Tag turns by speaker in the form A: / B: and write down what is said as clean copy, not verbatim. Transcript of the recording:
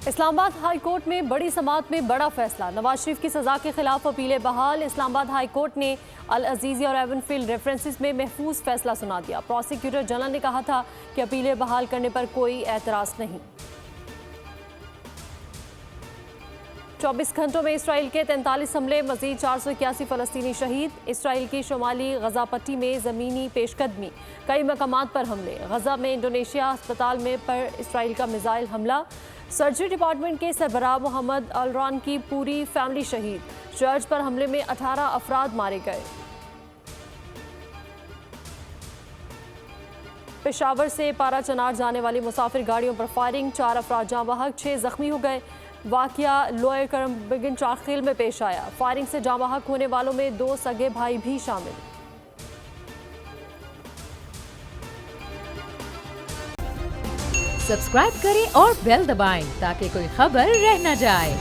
A: اسلام آباد high court میں بڑی سماعت میں بڑا فیصلہ، نواز شریف کی سزا کے خلاف اپیلیں بحال۔ اسلام آباد ہائی کورٹ نے العزیزی اور ایون فیلڈ ریفرنسز میں محفوظ فیصلہ سنا دیا۔ پروسیکیوٹر جنرل نے کہا تھا کہ اپیلیں بحال کرنے پر کوئی اعتراض نہیں۔ 24 گھنٹوں میں اسرائیل کے 43 حملے، مزید 481 فلسطینی شہید۔ اسرائیل کی شمالی غزہ پٹی میں زمینی پیش قدمی، کئی مقامات پر حملے۔ غزہ میں انڈونیشیا ہسپتال میں پر اسرائیل کا میزائل حملہ۔ سرجری ڈپارٹمنٹ کے سربراہ محمد الران کی پوری فیملی شہید۔ چرچ پر حملے میں 18 افراد مارے گئے۔ پشاور سے پارا چنار جانے والی مسافر گاڑیوں پر فائرنگ، 4 افراد جاں بحق، 6 زخمی ہو گئے۔ واقعہ لوئر کرم بگن چاخیل میں پیش آیا۔ فائرنگ سے جاں بحق ہونے والوں میں 2 سگے بھائی بھی شامل۔
B: سبسکرائب کریں اور بیل دبائیں تاکہ کوئی خبر رہ نہ جائے۔